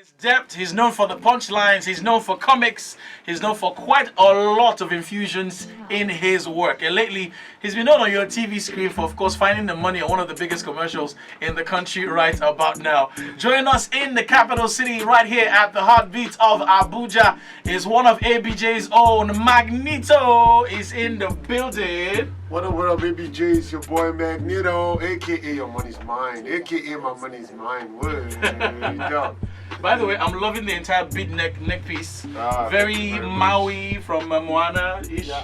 his depth, he's known for the punchlines, he's known for comics, he's known for quite a lot of infusions in his work. And lately, he's been known on your TV screen for, of course, finding the money on one of the biggest commercials in the country right about now. Joining us in the capital city right here at the heartbeat of Abuja is one of ABJ's own. Magnito is in the building. What up, ABJ? It's your boy Magnito, aka Your Money's Mine, aka My Money's Mine. What? By the way, I'm loving the entire beat neck piece. Very Maui from Moana-ish. Yeah,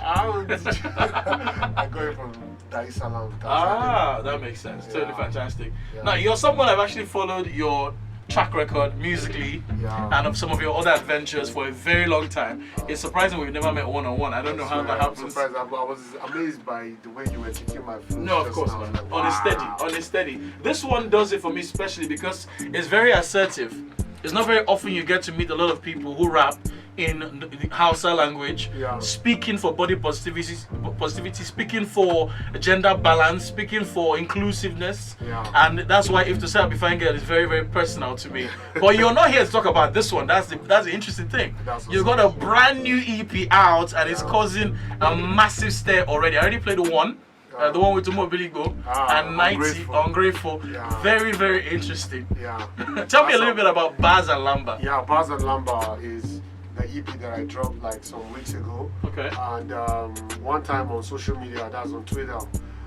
I got it from Dar es Salaam. That makes sense. Yeah. Totally fantastic. Yeah. Now, you're someone I've actually followed your track record musically and of some of your other adventures for a very long time. It's surprising we've never met one-on-one. I don't know how that happens. I was amazed by the way you were taking my flow. No, of course not. Like, wow. On a steady. This one does it for me especially because it's very assertive. It's not very often you get to meet a lot of people who rap in the Hausa language, speaking for body positivity, speaking for gender balance, speaking for inclusiveness, and that's why If to Say I Be Fine Girl is very, very personal to me. But you're not here to talk about this one. That's the interesting thing. You've got a brand new EP out, and it's causing a massive stir already. I already played the one with Tumo Billy Go and 90 Ungrateful. Very, very interesting. Tell me a little bit about Bars and Lamba. Yeah, Bars and Lamba is the EP that I dropped like some weeks ago. Okay. And one time on social media, that's on Twitter,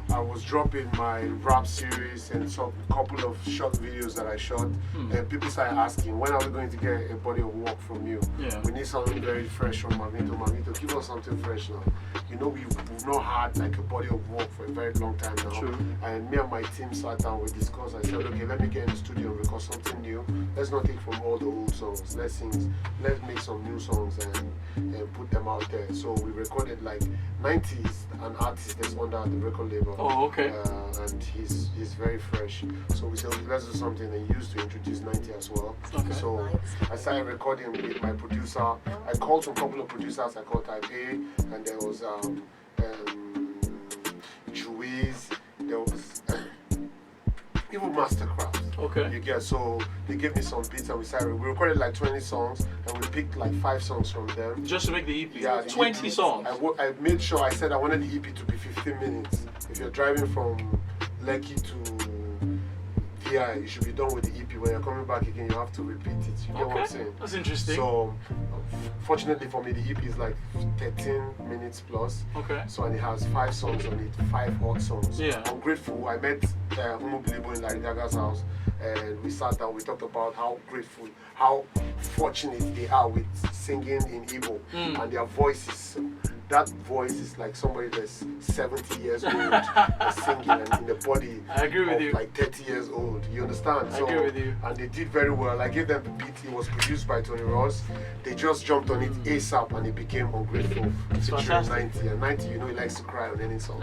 I was dropping my rap series and some couple of short videos that I shot, and people started asking, when are we going to get a body of work from you? We need something very fresh from Magnito. Magnito, give us something fresh now. You know, we've not had like a body of work for a very long time now. True. And me and my team sat down, we discussed. I said, okay, let me get in the studio and record something new. Let's not take from all the old songs. Let's make some new songs and put them out there. So we recorded like 90s, an artist that's under the record label. Oh, okay. And he's very fresh. So we said, okay, let's do something and used to introduce 90 as well. Okay. So I started recording with my producer. I called some couple of producers. I called Type A, and there was Juiz, there was even Mastercraft. Okay. You get, so they gave me some beats and we recorded like 20 songs and we picked like 5 songs from them. Just to make the EP? Yeah. 20 songs? I made sure, I said I wanted the EP to be 15 minutes. If you're driving from Lekki to DI, you should be done with the EP. When you're coming back again, you have to repeat it. You get what I'm saying? That's interesting. So, fortunately for me, the EP is like 13 minutes plus. Okay. So, and it has 5 songs on it, 5 hot songs. Yeah. I'm grateful. I met Umu Bilibo in Larry Daga's house, and we sat down, we talked about how grateful, how fortunate they are with singing in Igbo and their voices. That voice is like somebody that's 70 years old singing and in the body of like 30 years old. You understand? I agree with you. And they did very well. I gave them the beat. It was produced by Tony Ross. They just jumped on it ASAP and it became Ungrateful. It's fantastic. 90. And 90, you know, he likes to cry on any song.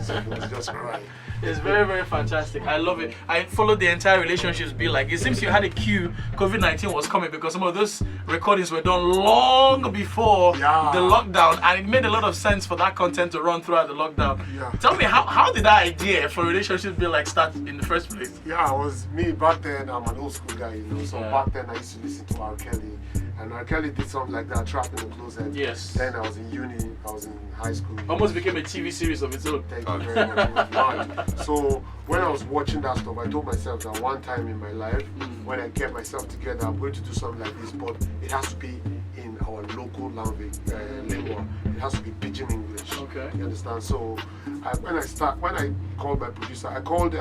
So he was just crying. It's very, very fantastic. I love it. I followed the entire relationships be like, it seems you had a cue COVID-19 was coming because some of those recordings were done long before the lockdown, and it made a lot of sense for that content to run throughout the lockdown. Tell me, how did that idea for relationships be like start in the first place? Yeah, it was me back then. I'm an old school guy, you know, so back then I used to listen to R. Kelly. And R. Kelly did something like that, Trap in the Closet. Yes. Then I was in uni, I was in high school. Almost became a TV series of its own. Thank you very much. It was mad. So when I was watching that stuff, I told myself that one time in my life, when I get myself together, I'm going to do something like this, but it has to be in our local language, lingua. It has to be pidgin English. Okay. You understand? So when I called my producer, I called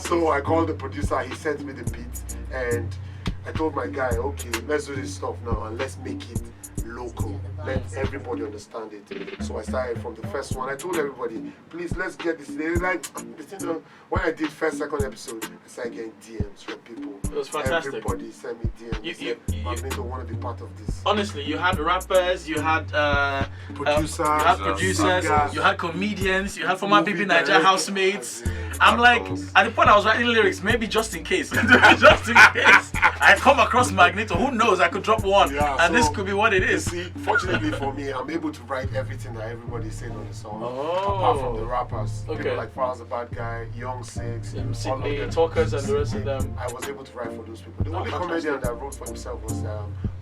so I called the producer, he sent me the beat, and I told my guy, okay, let's do this stuff now and let's make it local. Let everybody understand it. So I started from the first one. I told everybody, please, let's get this. They like, when I did first, second episode, I started getting DMs from people. It was fantastic. Everybody sent me DMs. You Magnito want to be part of this. Honestly, you had rappers, you had producers, you had comedians, you had former BB Niger housemates. I'm like, at the point I was writing lyrics, maybe just in case. Just in case. I come across Magnito. Who knows? I could drop one, and this could be what it is. See, fortunately for me, I'm able to write everything that everybody said on the song, Oh. apart from the rappers. Okay. People like Far's the Bad Guy, Young Six, Sydney, Talkers, and the rest of them. I was able to write for those people. The only comedian that wrote for himself was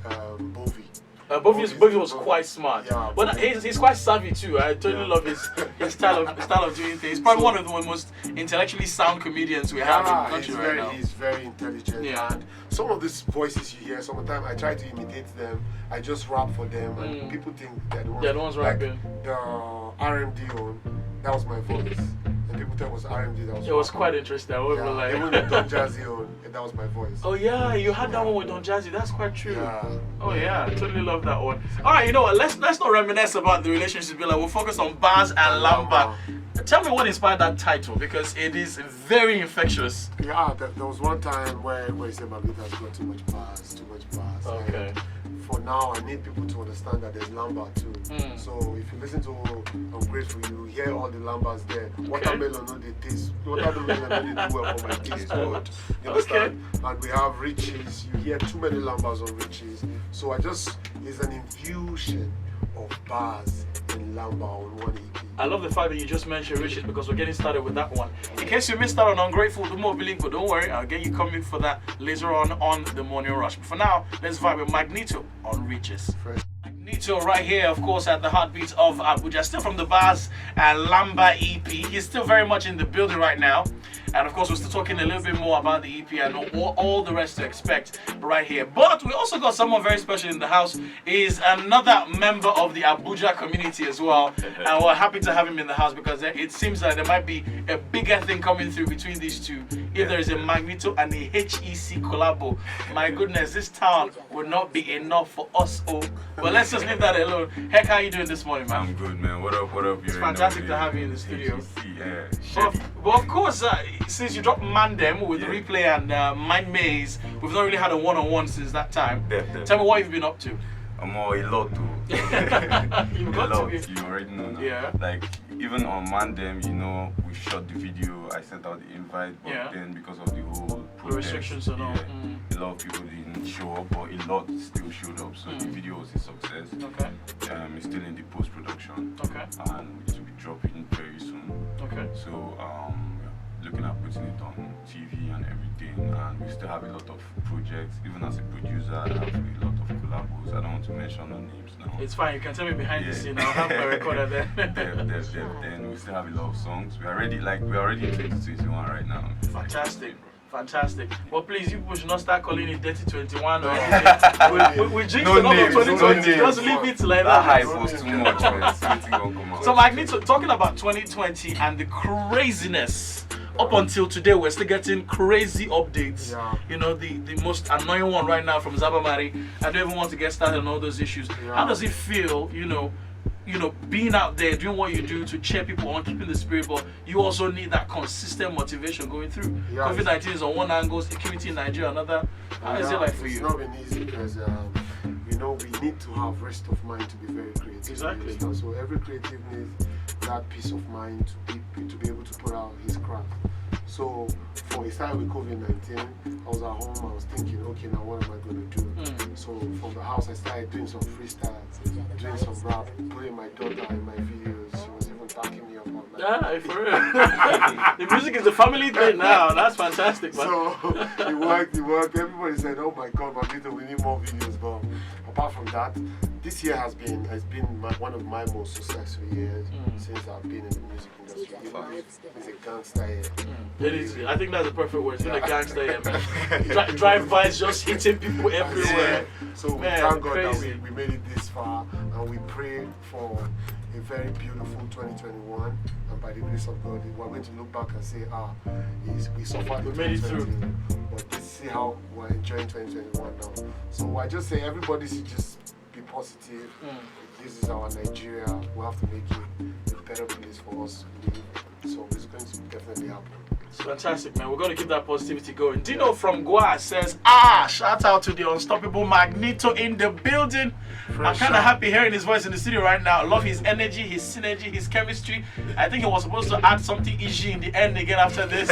Bovi. Bovi was quite smart, Yeah, but he's quite savvy too. I totally love his style of doing things. He's probably one of the most intellectually sound comedians we have in the country right now. He's very intelligent. Yeah. And some of these voices you hear, sometimes I try to imitate them. I just rap for them, and people think they're the ones rapping. The RMD one, that was my voice. And people thought it was RMD that was. It was quite interesting. I was like, even the Don Jazzy one, that was my voice. Oh yeah, you had that one with Don Jazzy. That's quite true. Yeah. Oh yeah, I totally love that one. All right, you know what? Let's not reminisce about the relationship. Like, we'll focus on Bars and Lamba. Tell me what inspired that title, because it is very infectious. Yeah, there was one time where he said Magnito has got too much bars. Okay. And for now, I need people to understand that there's Lamba too. So if you listen to I'm Grateful, you hear all the Lambas there. Watermelon, no, they taste. Watermelon, no, they do well for my taste bud. You understand? And we have Riches. You hear too many Lambas on Riches. So it's an infusion of bars in Lamba on one EP. I love the fact that you just mentioned Richard, because we're getting started with that one. In case you missed out on Ungrateful, the more bilingual, don't worry, I'll get you coming for that later on the Morning Rush. But for now, let's vibe with Magnito on Riches. Magnito right here, of course, at the heartbeat of Abuja, still from the Bars and Lamba EP. He's still very much in the building right now. And of course, we're still talking a little bit more about the EP and all the rest to expect right here. But we also got someone very special in the house. He's another member of the Abuja community as well. And we're happy to have him in the house, because it seems like there might be a bigger thing coming through between these two. If there is a Magnito and a HEC collabo, my goodness, this town would not be enough for us all. But let's just leave that alone. Heck, how are you doing this morning, man? I'm good, man. What up? It's fantastic to have you in the studio. Yeah. But of course, since you dropped Mandem with Replay and Mind Maze, we've not really had a one-on-one since that time. Definitely. Tell me what you've been up to. I'm a lot too. You've got to be. You already know now. Yeah. Like, even on Mandem, you know, we shot the video, I sent out the invite, but then because of the whole protest, restrictions and all. A lot of people didn't show up, but a lot still showed up. So the video was a success. Okay. It's still in the post-production. Okay. And it will be dropping very soon. Okay. So, looking at putting it on TV and everything, and we still have a lot of projects. Even as a producer, I have a lot of collabos. I don't want to mention no names now. It's fine, you can tell me behind the scene. I'll have my recorder there. Then we still have a lot of songs. We're already in 2021 right now. Fantastic. But please, you should not start calling it Dirty 21 or anything. We jinxed a lot of 2020. Just leave it like that. That hype was too much, man. So Magnito, talking about 2020 and the craziness. Up until today, we're still getting crazy updates. You know, the most annoying one right now from Zabamari. I don't even want to get started on all those issues. How does it feel, you know, being out there, doing what you do to cheer people on, keeping the spirit, but you also need that consistent motivation going through. COVID-19 is on one angle, security in Nigeria another. How is it like for you? It's not been easy, because you know, we need to have rest of mind to be very creative. Exactly. So every creative needs that peace of mind to be able to put out his craft. So it started with COVID-19. I was at home, I was thinking, okay, now what am I going to do? So from the house, I started doing some freestyle, doing some rap, putting my daughter in my videos. She was even backing me up on that. Yeah, for real. The music is the family thing now. That's fantastic, man. So it worked. Everybody said, oh my God, Magnito, we need more videos. But apart from that, this year has been one of my most successful years since I've been in the music industry. It's a gangster year. It is. I think that's the perfect word. It's a gangster year, man. Drive-bys just hitting people everywhere. So we thank God that we made it this far, and we pray for a very beautiful 2021. And by the grace of God, we're going to look back and say, we suffered. We made it through. But this is how we're enjoying 2021 now. So I just say everybody should just be positive. This is our Nigeria. We have to make it a better place for us to live. So it's going to definitely happen. It's fantastic, man. We're going to keep that positivity going. Dino from Goa says, shout out to the unstoppable Magnito in the building. I'm kind of happy hearing his voice in the studio right now. I love his energy, his synergy, his chemistry. I think he was supposed to add something easy in the end again after this.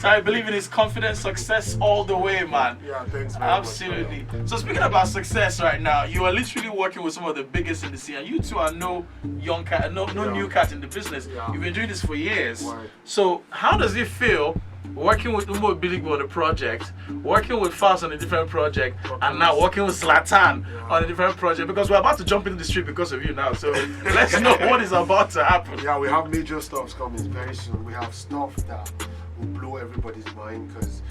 So I believe in his confidence, success all the way, man. Yeah, thanks very Absolutely. much. So speaking about success right now, you are literally working with some of the biggest in the scene, and you two are no young cat, no new cat in the business. Yeah. You've been doing this for years. Right. So how does it feel working with Umbo Billy on a project, working with Fast on a different project, and now working with Zlatan on a different project? Because we're about to jump into the street because of you now. So let's know what is about to happen. Yeah, we have major stuff coming very soon. We have stuff that will blow everybody's mind because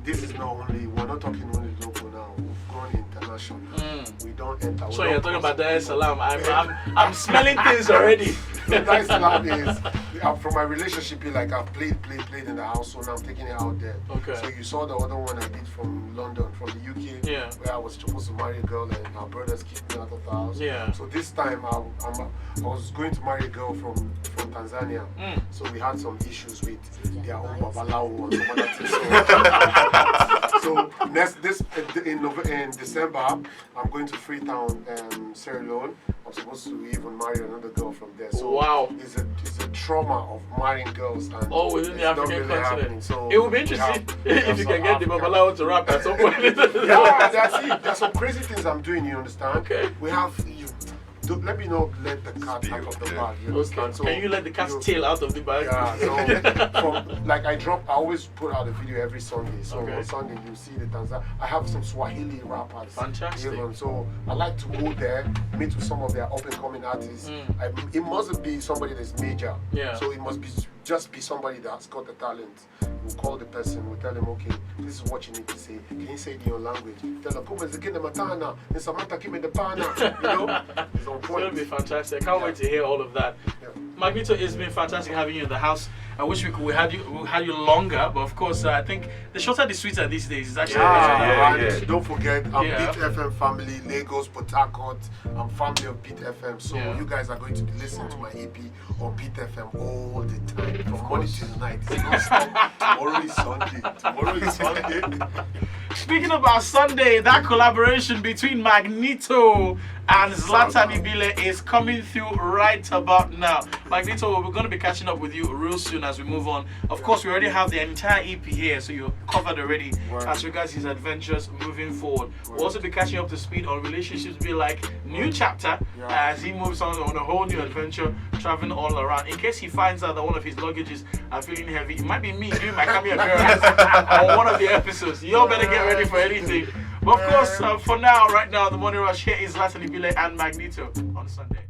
this is not only, we're not talking only local now, we've gone international. We don't enter. So you're talking about Dar es Salaam. I'm smelling things already. Dar es Salaam is, from my relationship, like I've played in the house, so now I'm taking it out there. Okay. So you saw the other one I did from London, from the UK, where I was supposed to marry a girl and our brothers kicked me out of the house. Yeah. So this time I was going to marry a girl from Tanzania. So we had some issues with their own babalawo and some other things. So in December, I'm going to Freetown, Sierra Leone. I'm supposed to even marry another girl from there. So wow. It's a trauma of marrying girls and within the African continent. So it would be interesting if you can get the babalawo to rap at some point. Yeah, that's it. There's some crazy things I'm doing, you understand? Okay. We have let me not let the cat out of the bag. You understand? So, can you let the cat's tail out of the bag? Yeah. So I always put out a video every Sunday. So on Sunday you see the Tanzania. I have some Swahili rappers. Fantastic. Even. So I like to go there, meet with some of their up and coming artists. It mustn't be somebody that's major. Yeah. So it must be just be somebody that's got the talent. We'll call the person, we'll tell them, okay, this is what you need to say. Can you say it in your language? Tell them, come and the matana, and Samantha give me the pana. You know? It's on point. It's going to be fantastic. I can't wait to hear all of that. Yeah. Magnito, it's been fantastic having you in the house. I wish we had you longer, but of course, I think the shorter the sweeter these days is actually and don't forget, I'm Beat FM family, Lagos, Port Harcourt. I'm family of Beat FM, so you guys are going to be listening to my EP on Beat FM all the time, from morning till night. It's not stop. Tomorrow is Sunday. Tomorrow is Sunday. Speaking about Sunday, that collaboration between Magnito and Zlatan Ibile is coming through right about now. Magnito, we're going to be catching up with you real soon as we move on. Of course, we already have the entire EP here, so you're covered already as regards his adventures moving forward. We'll also be catching up to speed on relationships, be like new chapter as he moves on a whole new adventure, traveling all around. In case he finds out that one of his luggages are feeling heavy, it might be me doing my cameo appearance on one of the episodes. You all better get ready for anything. But of course, for now, right now, the Morning Rush here is Zlatan Ibile and Magnito on Sunday.